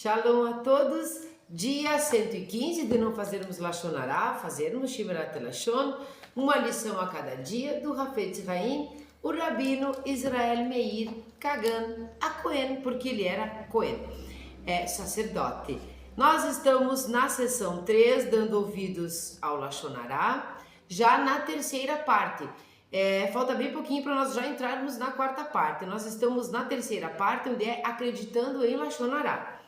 Shalom a todos, dia 115 de não fazermos Lashon Hara, fazermos Shmirat Lashon, uma lição a cada dia do Hafetz Haim, o Rabino Israel Meir Kagan Cohen, porque ele era Cohen, sacerdote. Nós estamos na sessão 3, dando ouvidos ao Lashon Hara, já na terceira parte. Falta bem pouquinho para nós já entrarmos na quarta parte. Nós estamos na terceira parte, onde é acreditando em Lashon Hara.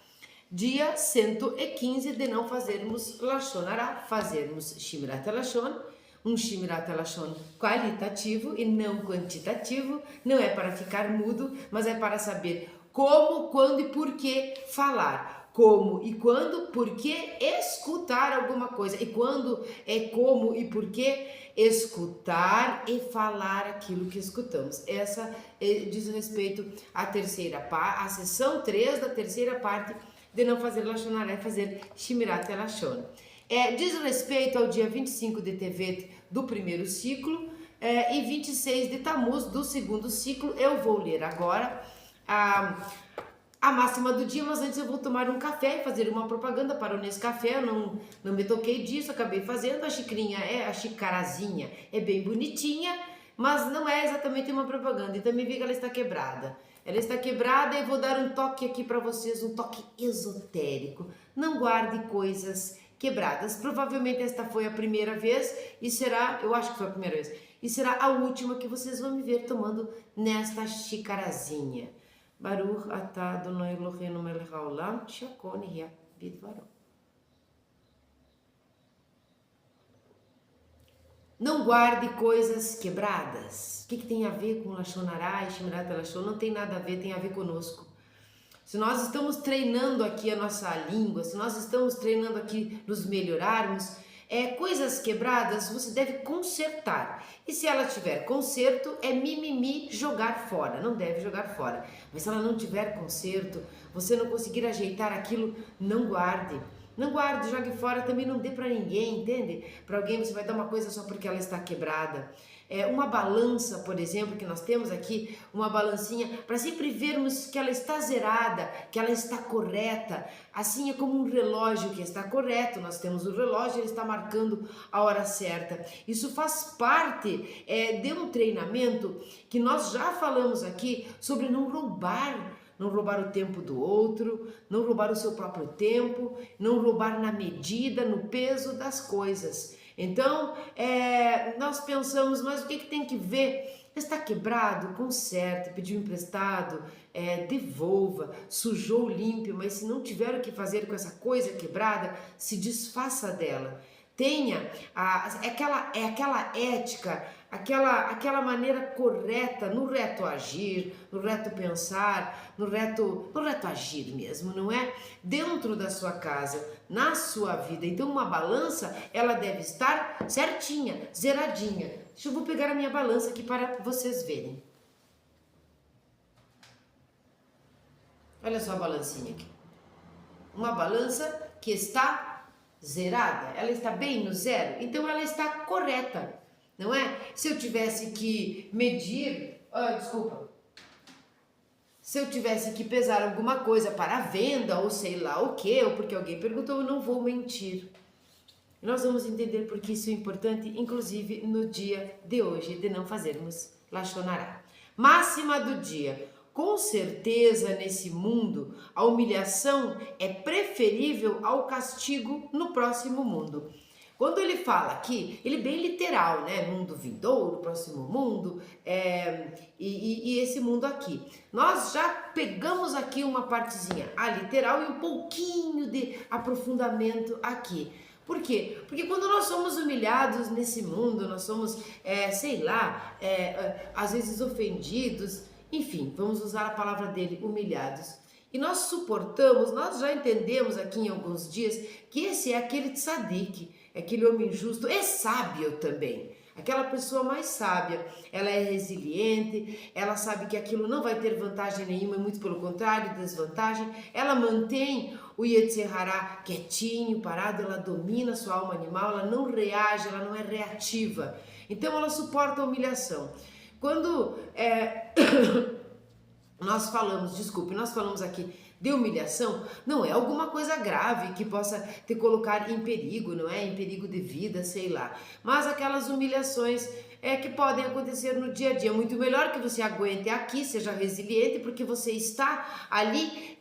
Dia 115 de não fazermos Lashon Hara, fazermos Shmirat Lashon, um Shmirat Lashon qualitativo e não quantitativo. Não é para ficar mudo, mas é para saber como, quando e por que falar. Como e quando, por que escutar alguma coisa. E quando é como e por que escutar e falar aquilo que escutamos. Essa diz respeito à terceira parte, à sessão 3 da terceira parte de não fazer Lashon Hara, é fazer Shmirat Lashon. Diz respeito ao dia 25 de Tevet do primeiro ciclo e 26 de Tammuz do segundo ciclo. Eu vou ler agora a máxima do dia, mas antes eu vou tomar um café e fazer uma propaganda para o Nescafé. Eu não me toquei disso, acabei fazendo. A xicrinha, a xicarazinha é bem bonitinha, mas não é exatamente uma propaganda. E também vi que ela está quebrada. Ela está quebrada e vou dar um toque aqui para vocês, um toque esotérico. Não guarde coisas quebradas. Provavelmente esta foi a primeira vez e será, eu acho que foi a primeira vez, e será a última que vocês vão me ver tomando nesta xicarazinha. Baruch atah Adonai Eloheinu melech haolam, shakon yeh bidvaro. Não guarde coisas quebradas. O que tem a ver com Lashon Hara e Shmirat Lashon? Não tem nada a ver, tem a ver conosco. Se nós estamos treinando aqui a nossa língua, se nós estamos treinando aqui nos melhorarmos, coisas quebradas você deve consertar. E se ela tiver conserto, é mimimi jogar fora, não deve jogar fora. Mas se ela não tiver conserto, você não conseguir ajeitar aquilo, não guarde. Não guarde, jogue fora, também não dê para ninguém, entende? Para alguém você vai dar uma coisa só porque ela está quebrada. Uma balança, por exemplo, que nós temos aqui, uma balancinha, para sempre vermos que ela está zerada, que ela está correta. Assim é como um relógio que está correto, nós temos o relógio, ele está marcando a hora certa. Isso faz parte de um treinamento que nós já falamos aqui sobre não roubar o tempo do outro, não roubar o seu próprio tempo, não roubar na medida, no peso das coisas. Então, nós pensamos, mas o que tem que ver? Está quebrado? Conserte, pediu emprestado, devolva, sujou, limpe, mas se não tiver o que fazer com essa coisa quebrada, se desfaça dela. Tenha aquela ética, aquela maneira correta no reto agir, no reto pensar, no reto agir mesmo, não é? Dentro da sua casa, na sua vida. Então uma balança, ela deve estar certinha, zeradinha. Eu vou pegar a minha balança aqui para vocês verem. Olha só a balancinha aqui. Uma balança que está zerada, ela está bem no zero, então ela está correta, não é? Se eu tivesse que medir, se eu tivesse que pesar alguma coisa para a venda ou sei lá o que, ou porque alguém perguntou, eu não vou mentir. Nós vamos entender porque isso é importante, inclusive no dia de hoje, de não fazermos Lashon Hara. Máxima do dia. Com certeza, nesse mundo, a humilhação é preferível ao castigo no próximo mundo. Quando ele fala aqui, ele é bem literal, né? Mundo vindouro, próximo mundo, e esse mundo aqui. Nós já pegamos aqui uma partezinha, a literal, e um pouquinho de aprofundamento aqui. Por quê? Porque quando nós somos humilhados nesse mundo, nós somos, às vezes ofendidos, enfim, vamos usar a palavra dele, humilhados. E nós suportamos, nós já entendemos aqui em alguns dias que esse é aquele tzadik, aquele homem justo, é sábio também. Aquela pessoa mais sábia, ela é resiliente, ela sabe que aquilo não vai ter vantagem nenhuma, muito pelo contrário, desvantagem. Ela mantém o Yetzer Hara quietinho, parado, ela domina a sua alma animal, ela não reage, ela não é reativa. Então ela suporta a humilhação. Quando nós falamos aqui de humilhação, não é alguma coisa grave que possa te colocar em perigo, não é? Em perigo de vida, sei lá. Mas aquelas humilhações que podem acontecer no dia a dia. Muito melhor que você aguente aqui, seja resiliente, porque você está ali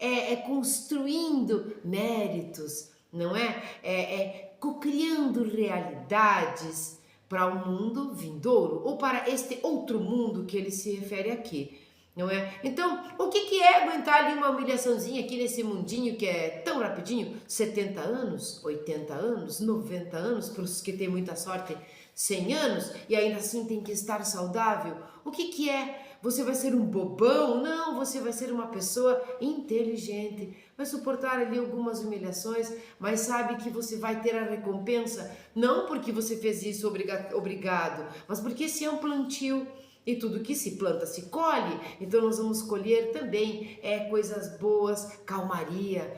construindo méritos, não é? Criando realidades para o mundo vindouro ou para este outro mundo que ele se refere aqui. Não é? Então, o que é aguentar ali uma humilhaçãozinha aqui nesse mundinho que é tão rapidinho? 70 anos, 80 anos, 90 anos, para os que têm muita sorte, 100 anos, e ainda assim tem que estar saudável? O que é? Você vai ser um bobão? Não, você vai ser uma pessoa inteligente, vai suportar ali algumas humilhações, mas sabe que você vai ter a recompensa, não porque você fez isso obrigado, mas porque esse é um plantio. E tudo que se planta se colhe, então nós vamos colher também coisas boas, calmaria,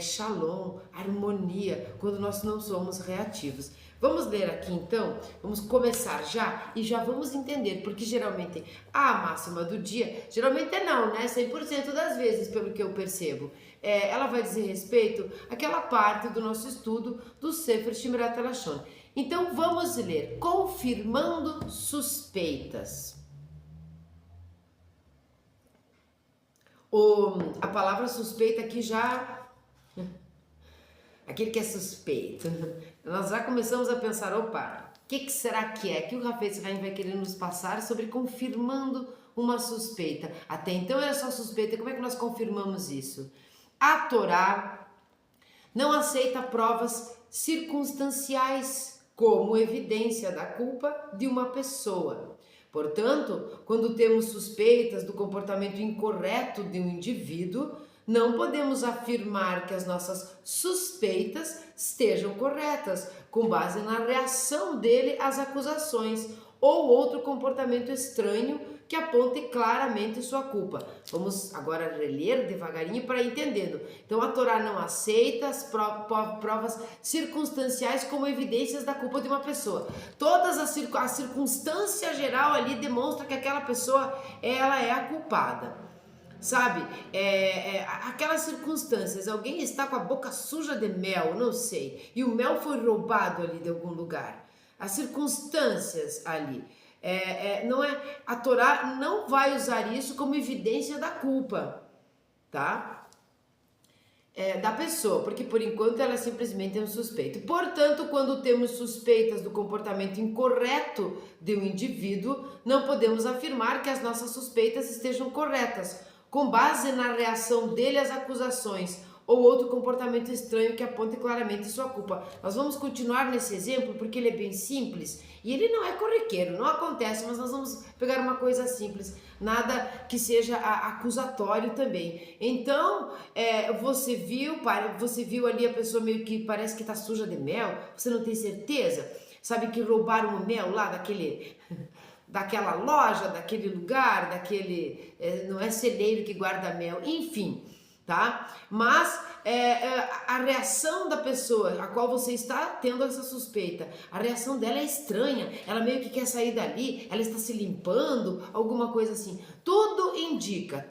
shalom, harmonia, quando nós não somos reativos. Vamos ler aqui então, vamos começar já e já vamos entender, porque geralmente a máxima do dia, geralmente não, né? 100% das vezes, pelo que eu percebo, ela vai dizer respeito àquela parte do nosso estudo do Sefer Shmirat HaLashon. Então vamos ler, confirmando suspeitas. A palavra suspeita aqui já, aquele que é suspeito, nós já começamos a pensar, opa, o que será que o Hafetz Haim vai querer nos passar sobre confirmando uma suspeita? Até então era só suspeita, como é que nós confirmamos isso? A Torá não aceita provas circunstanciais como evidência da culpa de uma pessoa. Portanto, quando temos suspeitas do comportamento incorreto de um indivíduo, não podemos afirmar que as nossas suspeitas estejam corretas, com base na reação dele às acusações ou outro comportamento estranho que aponte claramente sua culpa. Vamos agora reler devagarinho para ir entendendo. Então, a Torá não aceita as provas circunstanciais como evidências da culpa de uma pessoa. A circunstância geral ali demonstra que aquela pessoa ela é a culpada. Sabe, aquelas circunstâncias, alguém está com a boca suja de mel, não sei, e o mel foi roubado ali de algum lugar. As circunstâncias ali. Não é, a Torá não vai usar isso como evidência da culpa, tá? Da pessoa, porque por enquanto ela simplesmente é um suspeito. Portanto, quando temos suspeitas do comportamento incorreto de um indivíduo, não podemos afirmar que as nossas suspeitas estejam corretas, com base na reação dele às acusações ou outro comportamento estranho que aponte claramente sua culpa. Nós vamos continuar nesse exemplo porque ele é bem simples e ele não é corriqueiro, não acontece, mas nós vamos pegar uma coisa simples, nada que seja acusatório também. Então, você viu ali a pessoa meio que parece que está suja de mel, você não tem certeza? Sabe que roubaram o mel lá daquela loja, daquele lugar, não é celeiro que guarda mel, enfim, tá? Mas a reação da pessoa a qual você está tendo essa suspeita, a reação dela é estranha, ela meio que quer sair dali, ela está se limpando, alguma coisa assim. Tudo indica,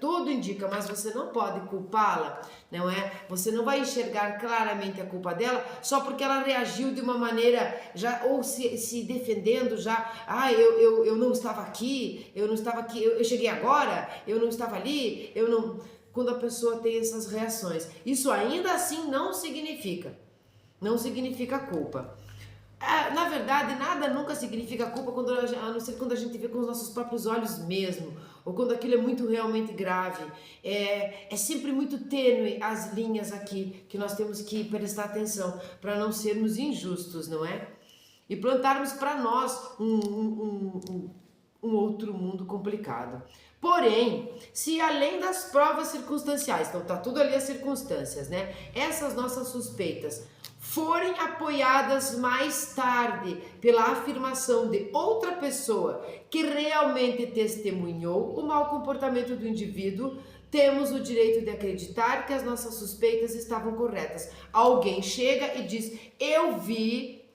mas você não pode culpá-la, não é? Você não vai enxergar claramente a culpa dela só porque ela reagiu de uma maneira já, ou se defendendo já, eu não estava aqui, eu cheguei agora, eu não estava ali, quando a pessoa tem essas reações. Isso ainda assim não significa culpa. Na verdade, nada nunca significa culpa, a não ser quando a gente vê com os nossos próprios olhos mesmo, ou quando aquilo é muito realmente grave. É sempre muito tênue as linhas aqui que nós temos que prestar atenção para não sermos injustos, não é? E plantarmos para nós um outro mundo complicado. Porém, se além das provas circunstanciais, então tá tudo ali as circunstâncias, né? Essas nossas suspeitas forem apoiadas mais tarde pela afirmação de outra pessoa que realmente testemunhou o mau comportamento do indivíduo, temos o direito de acreditar que as nossas suspeitas estavam corretas. Alguém chega e diz, eu vi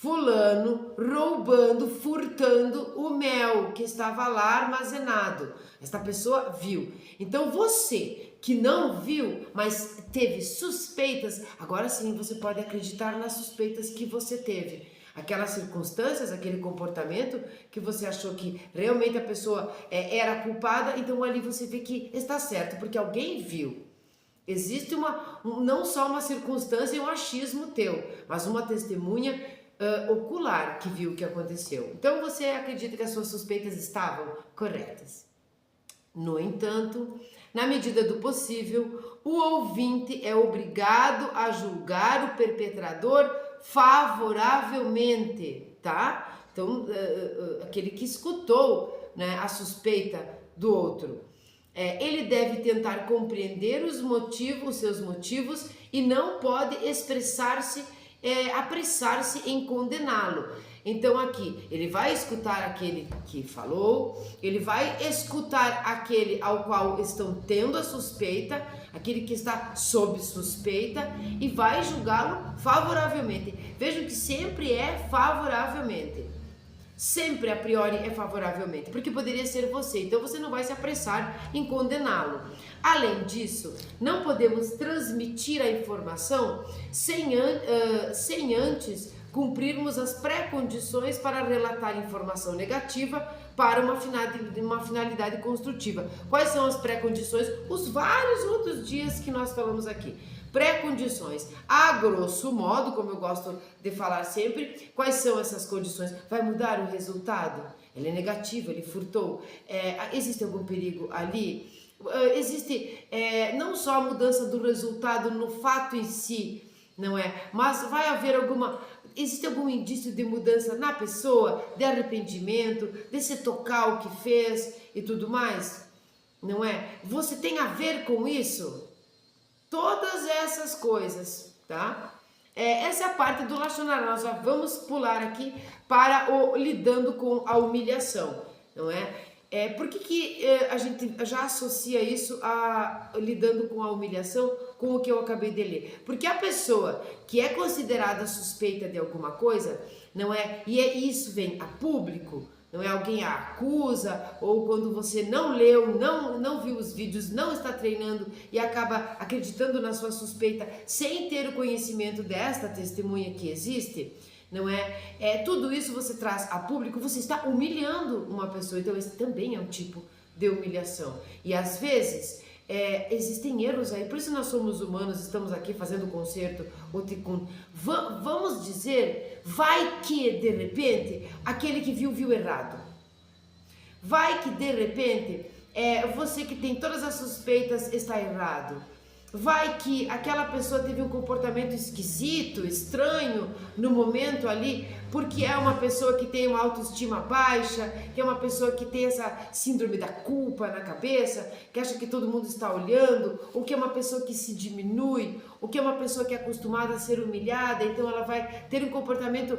fulano roubando, furtando o mel que estava lá armazenado. Esta pessoa viu. Então você que não viu, mas teve suspeitas, agora sim você pode acreditar nas suspeitas que você teve. Aquelas circunstâncias, aquele comportamento que você achou que realmente a pessoa era culpada, então ali você vê que está certo, porque alguém viu. Existe não só uma circunstância e um achismo teu, mas uma testemunha ocular que viu o que aconteceu. Então você acredita que as suas suspeitas estavam corretas. No entanto, na medida do possível, o ouvinte é obrigado a julgar o perpetrador favoravelmente, tá? Então, aquele que escutou, né, a suspeita do outro, ele deve tentar compreender os seus motivos e não pode apressar-se em condená-lo. Então aqui, ele vai escutar aquele que falou, ele vai escutar aquele ao qual estão tendo a suspeita, aquele que está sob suspeita, e vai julgá-lo favoravelmente. Vejam que sempre é favoravelmente. Sempre a priori é favoravelmente, porque poderia ser você, então você não vai se apressar em condená-lo. Além disso, não podemos transmitir a informação sem antes cumprirmos as pré-condições para relatar informação negativa para uma finalidade construtiva. Quais são as pré-condições? Os vários outros dias que nós falamos aqui. Pré-condições, a grosso modo, como eu gosto de falar sempre, quais são essas condições? Vai mudar o resultado? Ele é negativo, ele furtou, existe algum perigo ali? Existe não só a mudança do resultado no fato em si, não é? Mas vai haver existe algum indício de mudança na pessoa, de arrependimento, de se tocar o que fez e tudo mais? Não é? Você tem a ver com isso? Todas essas coisas, tá? Essa é a parte do Lashon Hara. Nós já vamos pular aqui para o lidando com a humilhação, não é? Por que a gente já associa isso a lidando com a humilhação com o que eu acabei de ler? Porque a pessoa que é considerada suspeita de alguma coisa, não é? E isso vem a público, não é? Alguém a acusa, ou quando você não leu, não viu os vídeos, não está treinando e acaba acreditando na sua suspeita sem ter o conhecimento desta testemunha que existe, não é? Tudo isso você traz a público, você está humilhando uma pessoa, então esse também é um tipo de humilhação. E às vezes existem erros aí, por isso nós somos humanos, estamos aqui fazendo concerto, o tikkun. Vamos dizer, vai que de repente aquele que viu errado. Vai que de repente você que tem todas as suspeitas está errado. Vai que aquela pessoa teve um comportamento esquisito, estranho no momento ali, porque é uma pessoa que tem uma autoestima baixa, que é uma pessoa que tem essa síndrome da culpa na cabeça, que acha que todo mundo está olhando, ou que é uma pessoa que se diminui, ou que é uma pessoa que é acostumada a ser humilhada, então ela vai ter um comportamento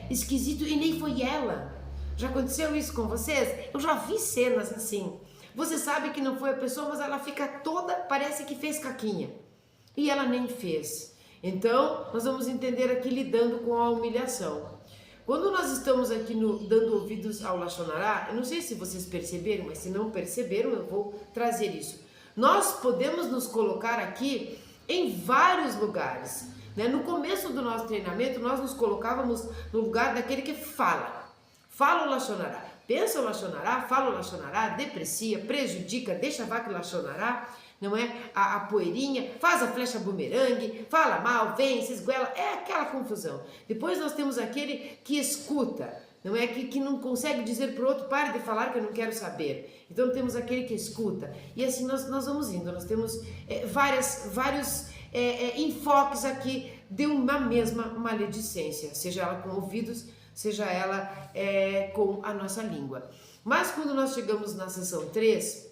esquisito e nem foi ela. Já aconteceu isso com vocês? Eu já vi cenas assim. Você sabe que não foi a pessoa, mas ela fica toda, parece que fez caquinha. E ela nem fez. Então, nós vamos entender aqui lidando com a humilhação. Quando nós estamos aqui dando ouvidos ao Lashon Hara, eu não sei se vocês perceberam, mas se não perceberam, eu vou trazer isso. Nós podemos nos colocar aqui em vários lugares, né? No começo do nosso treinamento, nós nos colocávamos no lugar daquele que fala o Lashon Hara. Pensa o Lashon Hara, fala o Lashon Hara, deprecia, prejudica, deixa a vaca Lashon Hara, não é? A poeirinha, faz a flecha bumerangue, fala mal, vem, se esguela, é aquela confusão. Depois nós temos aquele que escuta, não é? Que não consegue dizer para o outro, pare de falar que eu não quero saber. Então temos aquele que escuta. E assim nós vamos indo, nós temos vários enfoques aqui de uma mesma maledicência, seja ela com ouvidos, seja ela com a nossa língua. Mas quando nós chegamos na sessão 3,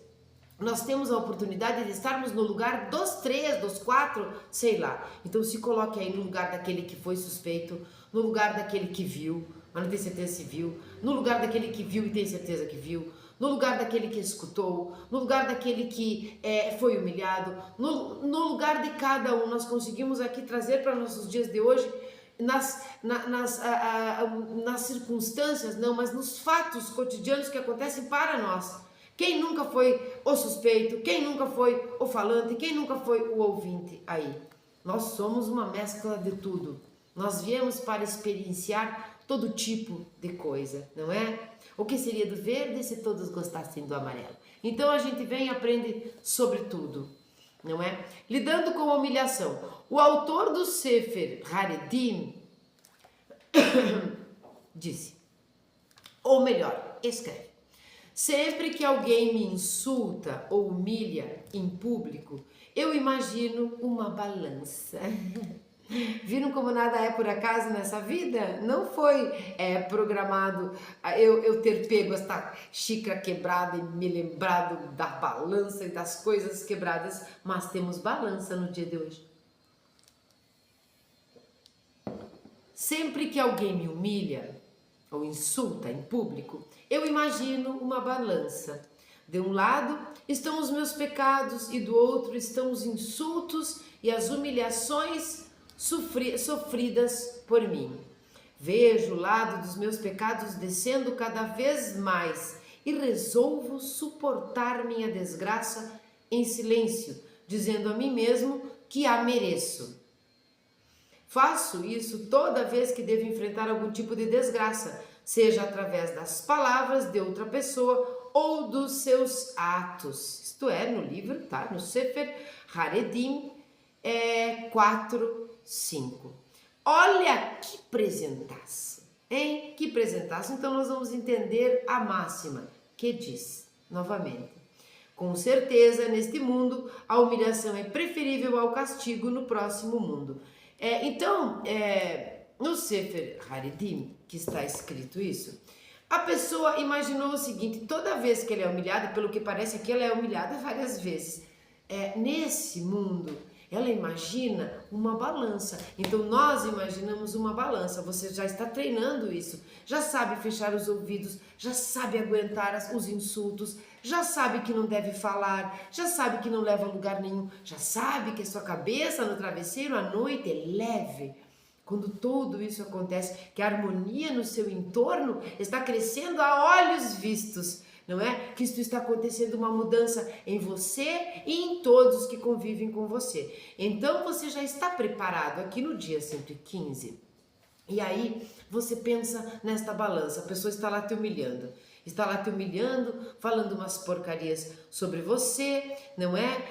nós temos a oportunidade de estarmos no lugar dos 3, dos 4, sei lá. Então se coloque aí no lugar daquele que foi suspeito, no lugar daquele que viu, mas não tem certeza se viu, no lugar daquele que viu e tem certeza que viu, no lugar daquele que escutou, no lugar daquele que foi humilhado, no lugar de cada um. Nós conseguimos aqui trazer para nossos dias de hoje nas circunstâncias, não, mas nos fatos cotidianos que acontecem para nós. Quem nunca foi o suspeito, quem nunca foi o falante, quem nunca foi o ouvinte aí? Nós somos uma mescla de tudo. Nós viemos para experienciar todo tipo de coisa, não é? O que seria do verde se todos gostassem do amarelo? Então a gente vem e aprende sobre tudo, não é? Lidando com a humilhação. O autor do Sefer Haredim disse, ou melhor, escreve: sempre que alguém me insulta ou humilha em público, eu imagino uma balança. Viram como nada é por acaso nessa vida? Não foi programado eu ter pego esta xícara quebrada e me lembrado da balança e das coisas quebradas, mas temos balança no dia de hoje. Sempre que alguém me humilha ou insulta em público, eu imagino uma balança. De um lado estão os meus pecados e do outro estão os insultos e as humilhações sofridas por mim. Vejo o lado dos meus pecados descendo cada vez mais e resolvo suportar minha desgraça em silêncio, dizendo a mim mesmo que a mereço. Faço isso toda vez que devo enfrentar algum tipo de desgraça, seja através das palavras de outra pessoa ou dos seus atos. Isto é, no livro, tá? No Sefer Haredim 4:5. Olha que presentaço, hein? Que presentaço. Então nós vamos entender a máxima que diz, novamente: com certeza, neste mundo, a humilhação é preferível ao castigo no próximo mundo. No Sefer Haredim, que está escrito isso, a pessoa imaginou o seguinte: toda vez que ele é humilhado, pelo que parece que ela é humilhada várias vezes, nesse mundo, ela imagina uma balança. Então nós imaginamos uma balança. Você já está treinando isso, já sabe fechar os ouvidos, já sabe aguentar os insultos, já sabe que não deve falar, já sabe que não leva a lugar nenhum, já sabe que a sua cabeça no travesseiro à noite é leve. Quando tudo isso acontece, que a harmonia no seu entorno está crescendo a olhos vistos, não é? Que isso está acontecendo uma mudança em você e em todos que convivem com você. Então você já está preparado aqui no dia 115. E aí você pensa nesta balança, a pessoa está lá te humilhando. Está lá te humilhando, falando umas porcarias sobre você, não é?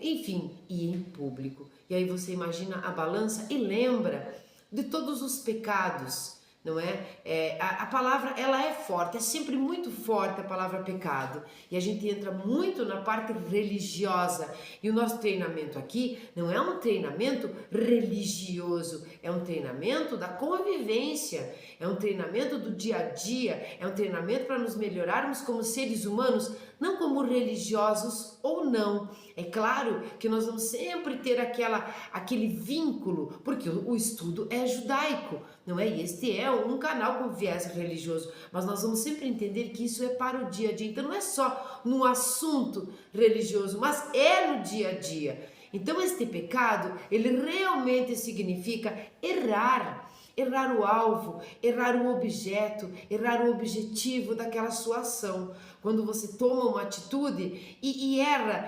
Enfim, e em público. E aí você imagina a balança e lembra de todos os pecados, não é? A palavra, ela é forte, é sempre muito forte a palavra pecado. E a gente entra muito na parte religiosa. E o nosso treinamento aqui não é um treinamento religioso, é um treinamento da convivência, é um treinamento do dia a dia, é um treinamento para nos melhorarmos como seres humanos, não como religiosos ou não. É claro que nós vamos sempre ter aquele vínculo, porque o estudo é judaico, não é? E este é um canal com viés religioso, mas nós vamos sempre entender que isso é para o dia a dia. Então não é só no assunto religioso, mas é no dia a dia. Então este pecado, ele realmente significa errar o alvo, errar o objeto, errar o objetivo daquela sua ação. Quando você toma uma atitude e erra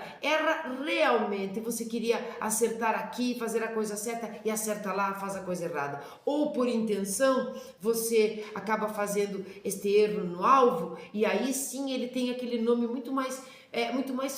realmente, você queria acertar aqui, fazer a coisa certa e acerta lá, faz a coisa errada. Ou por intenção, você acaba fazendo este erro no alvo e aí sim ele tem aquele nome muito mais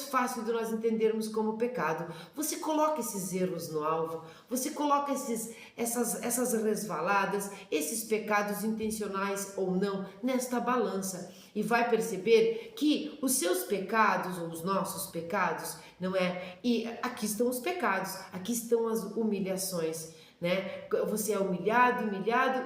fácil de nós entendermos como pecado. Você coloca esses erros no alvo, você coloca essas resvaladas, esses pecados intencionais ou não, nesta balança e vai perceber que os seus pecados ou os nossos pecados, não é? E aqui estão os pecados, aqui estão as humilhações, né? Você é humilhado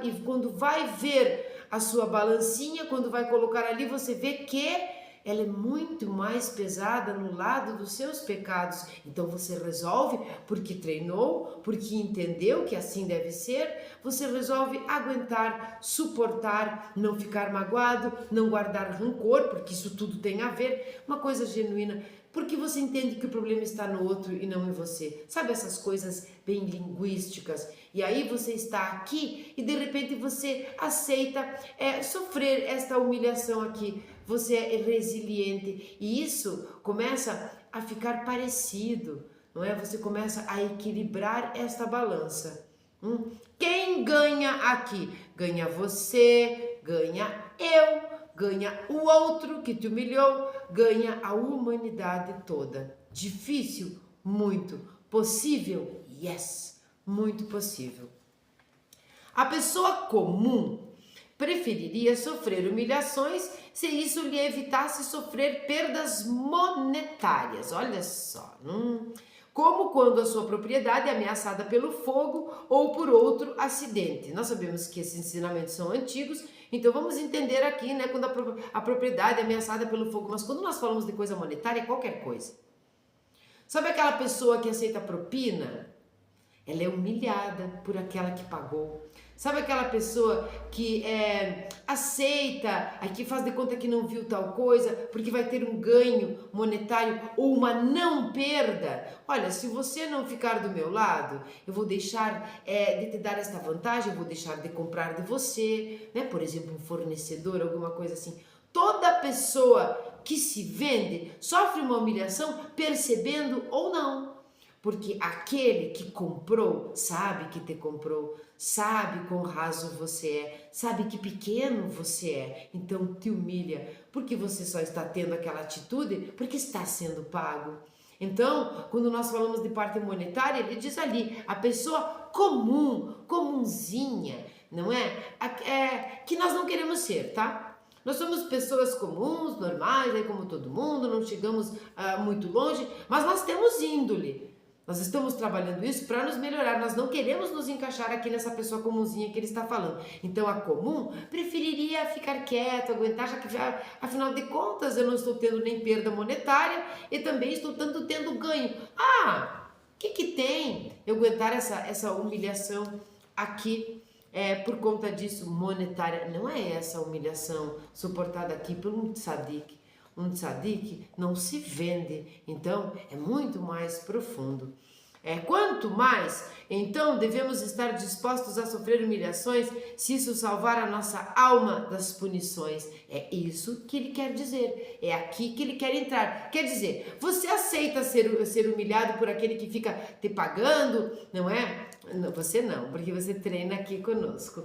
e quando vai ver a sua balancinha, quando vai colocar ali, você vê que ela é muito mais pesada no lado dos seus pecados. Então você resolve, porque treinou, porque entendeu que assim deve ser, você resolve aguentar, suportar, não ficar magoado, não guardar rancor, porque isso tudo tem a ver, uma coisa genuína Porque você entende que o problema está no outro e não em você. Sabe essas coisas bem linguísticas? E aí você está aqui e de repente você aceita sofrer esta humilhação aqui. Você é resiliente e isso começa a ficar parecido, não é? Você começa a equilibrar esta balança. Quem ganha aqui? Ganha você, ganha eu, ganha o outro que te humilhou, ganha a humanidade toda. Difícil? Muito. Possível? Yes, muito possível. A pessoa comum preferiria sofrer humilhações se isso lhe evitasse sofrer perdas monetárias. Olha só, como quando a sua propriedade é ameaçada pelo fogo ou por outro acidente. Nós sabemos que esses ensinamentos são antigos, então vamos entender aqui, né, quando a propriedade é ameaçada pelo fogo. Mas quando nós falamos de coisa monetária, é qualquer coisa. Sabe aquela pessoa que aceita propina? Ela é humilhada por aquela que pagou. Sabe aquela pessoa que aceita, aqui faz de conta que não viu tal coisa, porque vai ter um ganho monetário ou uma não perda? Olha, se você não ficar do meu lado, eu vou deixar de te dar esta vantagem, eu vou deixar de comprar de você, né? Por exemplo, um fornecedor, alguma coisa assim. Toda pessoa que se vende sofre uma humilhação, percebendo ou não. Porque aquele que comprou, sabe que te comprou, sabe quão raso você é, sabe que pequeno você é, então te humilha, porque você só está tendo aquela atitude porque está sendo pago. Então, quando nós falamos de parte monetária, ele diz ali, a pessoa comum, comunzinha, não é? Que nós não queremos ser, tá? Nós somos pessoas comuns, normais, como todo mundo, não chegamos muito longe, mas nós temos índole. Nós estamos trabalhando isso para nos melhorar, nós não queremos nos encaixar aqui nessa pessoa comunzinha que ele está falando. Então a comum preferiria ficar quieto, aguentar, já que afinal de contas eu não estou tendo nem perda monetária e também estou tendo ganho. O que tem eu aguentar essa humilhação aqui por conta disso monetária? Não é essa humilhação suportada aqui por um tzadik. Um tzadik não se vende, então é muito mais profundo. Quanto mais, então, devemos estar dispostos a sofrer humilhações se isso salvar a nossa alma das punições. É isso que ele quer dizer, é aqui que ele quer entrar. Quer dizer, você aceita ser humilhado por aquele que fica te pagando, não é? Não, você não, porque você treina aqui conosco.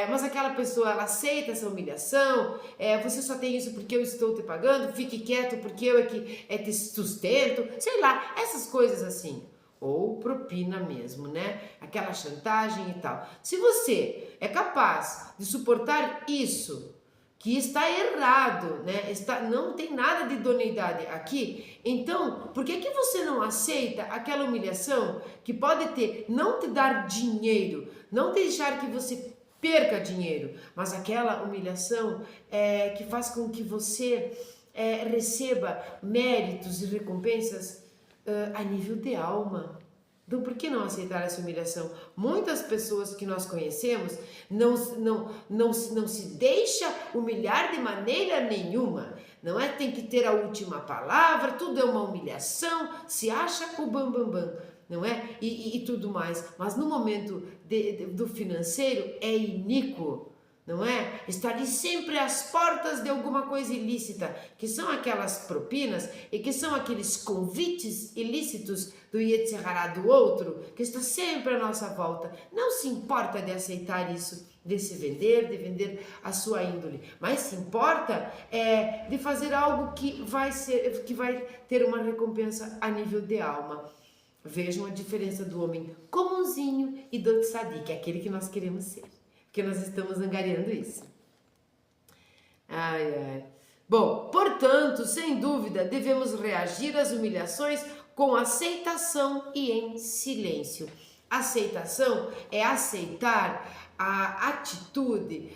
Mas aquela pessoa, ela aceita essa humilhação, você só tem isso porque eu estou te pagando, fique quieto porque eu te sustento, sei lá, essas coisas assim. Ou propina mesmo, né? Aquela chantagem e tal. Se você é capaz de suportar isso, que está errado, né? Não tem nada de idoneidade aqui, então, por que você não aceita aquela humilhação que pode não te dar dinheiro, não deixar que você perca dinheiro, mas aquela humilhação que faz com que você receba méritos e recompensas a nível de alma. Então, por que não aceitar essa humilhação? Muitas pessoas que nós conhecemos não se deixa humilhar de maneira nenhuma. Não é? Tem que ter a última palavra, tudo é uma humilhação, se acha o bam, não é? E tudo mais. Mas no momento do financeiro é iníquo. Não é? Está ali sempre às portas de alguma coisa ilícita, que são aquelas propinas e que são aqueles convites ilícitos do Yetzer Hará do outro, que está sempre à nossa volta. Não se importa de aceitar isso, de se vender, de vender a sua índole, mas se importa de fazer algo que vai ter uma recompensa a nível de alma. Vejam a diferença do homem comunzinho e do tzadik, aquele que nós queremos ser. Porque nós estamos angariando isso. Bom, portanto, sem dúvida, devemos reagir às humilhações com aceitação e em silêncio. Aceitação é aceitar a atitude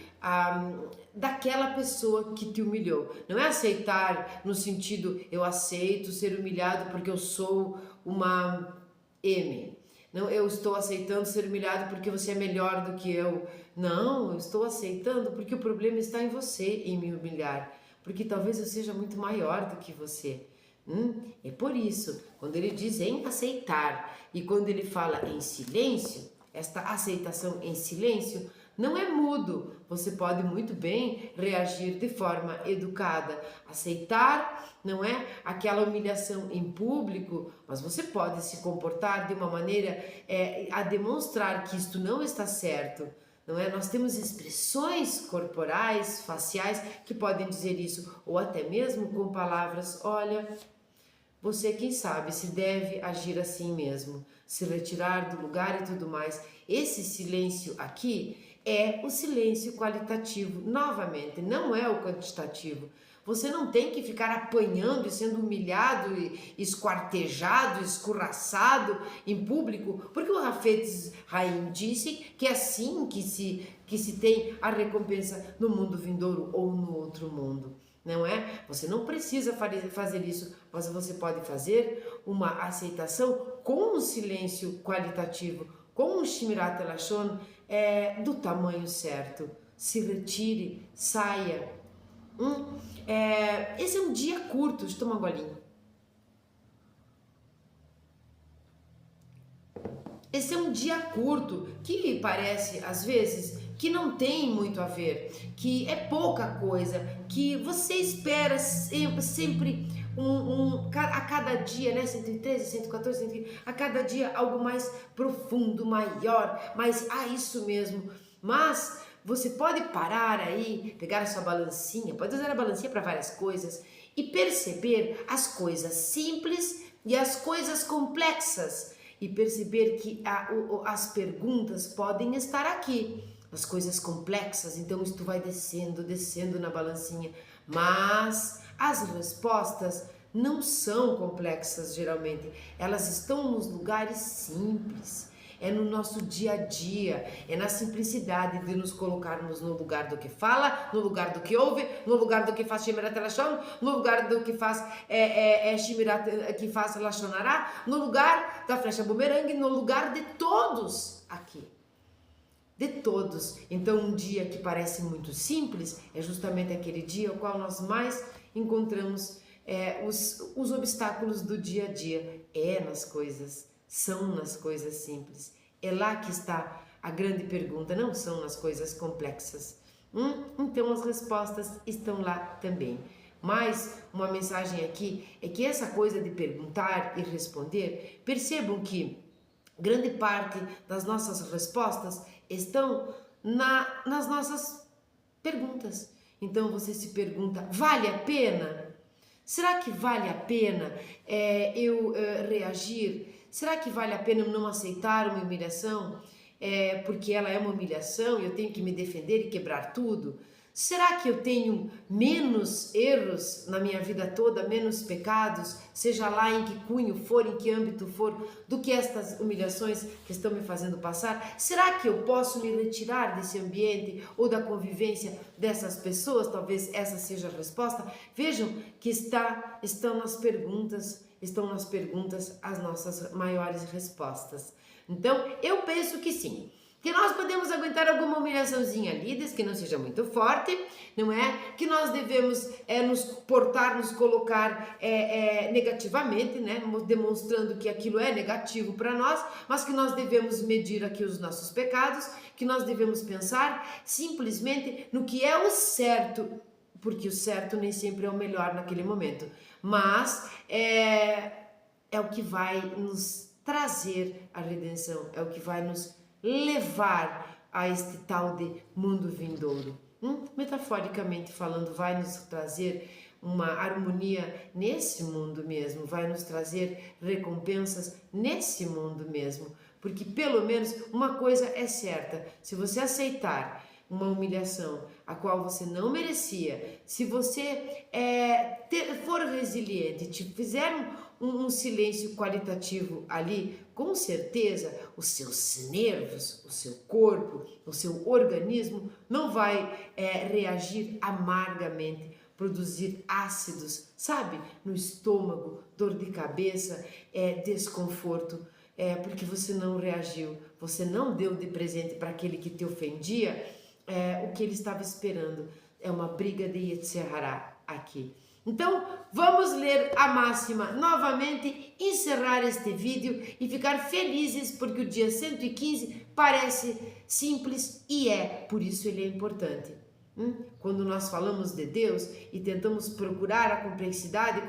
daquela pessoa que te humilhou. Não é aceitar no sentido, eu aceito ser humilhado porque eu sou uma M. Não, eu estou aceitando ser humilhado porque você é melhor do que eu. Não, eu estou aceitando porque o problema está em você em me humilhar. Porque talvez eu seja muito maior do que você. É por isso, quando ele diz em aceitar e quando ele fala em silêncio, esta aceitação em silêncio não é mudo. Você pode muito bem reagir de forma educada. Aceitar não é aquela humilhação em público, mas você pode se comportar de uma maneira a demonstrar que isto não está certo. Não é? Nós temos expressões corporais, faciais, que podem dizer isso, ou até mesmo com palavras, olha, você, quem sabe, se deve agir assim mesmo, se retirar do lugar e tudo mais. Esse silêncio aqui é o silêncio qualitativo, novamente, não é o quantitativo. Você não tem que ficar apanhando e sendo humilhado, e esquartejado, escorraçado em público, porque o Hafetz Haim disse que é assim que se tem a recompensa no mundo vindouro ou no outro mundo. Não é? Você não precisa fazer isso, mas você pode fazer uma aceitação com um silêncio qualitativo, com um Shmirat Lashon do tamanho certo. Se retire, saia. Esse é um dia curto, deixa eu tomar um golinho. Esse é um dia curto que parece, às vezes, que não tem muito a ver, que é pouca coisa, que você espera sempre a cada dia, né? 113, 114, 115, a cada dia algo mais profundo, maior, mais isso mesmo. Mas você pode parar aí, pegar a sua balancinha, pode usar a balancinha para várias coisas e perceber as coisas simples e as coisas complexas. E perceber que as perguntas podem estar aqui, as coisas complexas, então isto vai descendo, descendo na balancinha, mas as respostas não são complexas geralmente, elas estão nos lugares simples, é no nosso dia a dia, é na simplicidade de nos colocarmos no lugar do que fala, no lugar do que ouve, no lugar do que faz Shemirat Lashon, no lugar do que faz Shemirat, que faz Lashon Hara, no lugar da flecha bumerangue, no lugar de todos aqui. De todos. Então um dia que parece muito simples é justamente aquele dia ao qual nós mais encontramos os obstáculos do dia a dia. Nas coisas. São nas coisas simples. É lá que está a grande pergunta, não são nas coisas complexas. Então as respostas estão lá também. Mas uma mensagem aqui é que essa coisa de perguntar e responder, percebam que grande parte das nossas respostas estão nas nossas perguntas. Então você se pergunta, vale a pena? Será que vale a pena eu reagir? Será que vale a pena eu não aceitar uma humilhação? Porque ela é uma humilhação e eu tenho que me defender e quebrar tudo? Será que eu tenho menos erros na minha vida toda, menos pecados, seja lá em que cunho for, em que âmbito for, do que estas humilhações que estão me fazendo passar? Será que eu posso me retirar desse ambiente ou da convivência dessas pessoas? Talvez essa seja a resposta. Vejam que estão nas perguntas as nossas maiores respostas. Então, eu penso que sim, que nós podemos aguentar alguma humilhaçãozinha ali, desde que não seja muito forte, não é? Que nós devemos nos portar, nos colocar negativamente, né? Demonstrando que aquilo é negativo para nós, mas que nós devemos medir aqui os nossos pecados, que nós devemos pensar simplesmente no que é o certo, porque o certo nem sempre é o melhor naquele momento, mas é o que vai nos trazer a redenção, é o que vai nos levar a este tal de mundo vindouro. Metaforicamente falando, vai nos trazer uma harmonia nesse mundo mesmo, vai nos trazer recompensas nesse mundo mesmo, porque pelo menos uma coisa é certa, se você aceitar uma humilhação a qual você não merecia, se você for resiliente, te fizer um silêncio qualitativo ali, com certeza os seus nervos, o seu corpo, o seu organismo não vai reagir amargamente, produzir ácidos, sabe, no estômago, dor de cabeça, desconforto, porque você não reagiu, você não deu de presente para aquele que te ofendia o que ele estava esperando. É uma briga de Yetzer Hara aqui. Então, vamos ler a máxima novamente, encerrar este vídeo e ficar felizes porque o dia 115 parece simples e por isso ele é importante. Quando nós falamos de Deus e tentamos procurar a complexidade,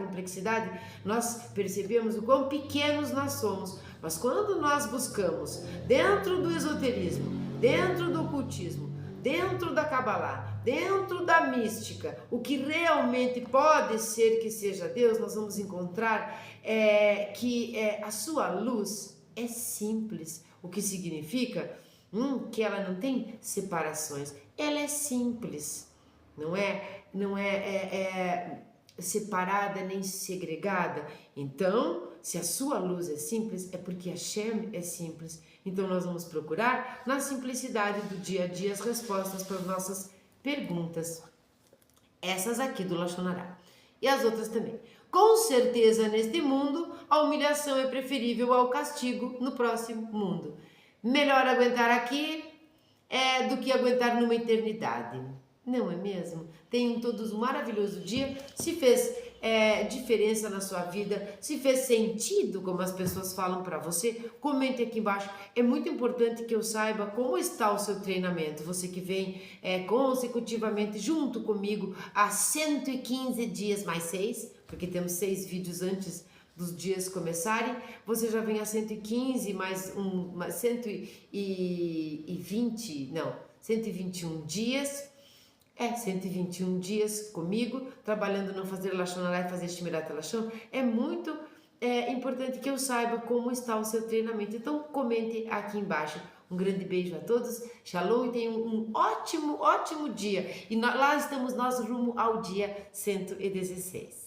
nós percebemos o quão pequenos nós somos. Mas quando nós buscamos dentro do esoterismo, dentro do ocultismo, dentro da Kabbalah, dentro da mística, o que realmente pode ser que seja Deus, nós vamos encontrar que a sua luz é simples, o que significa que ela não tem separações, ela é simples, não é separada nem segregada. Então, se a sua luz é simples, é porque a Shem é simples. Então, nós vamos procurar na simplicidade do dia a dia as respostas para as nossas perguntas. Essas aqui do Lashon Hara. E as outras também. Com certeza, neste mundo, a humilhação é preferível ao castigo no próximo mundo. Melhor aguentar aqui do que aguentar numa eternidade. Não é mesmo? Tenham todos um maravilhoso dia. Se fez diferença na sua vida, se fez sentido, como as pessoas falam para você, comente aqui embaixo. É muito importante que eu saiba como está o seu treinamento. Você que vem consecutivamente junto comigo há 115 dias mais 6, porque temos 6 vídeos antes dos dias começarem, você já vem a 115 mais 121 dias. 121 dias comigo, trabalhando no fazer Lashon Hara e fazer Shmirat Lashon. É muito importante que eu saiba como está o seu treinamento. Então, comente aqui embaixo. Um grande beijo a todos. Shalom e tenham um ótimo dia. E lá estamos nós rumo ao dia 116.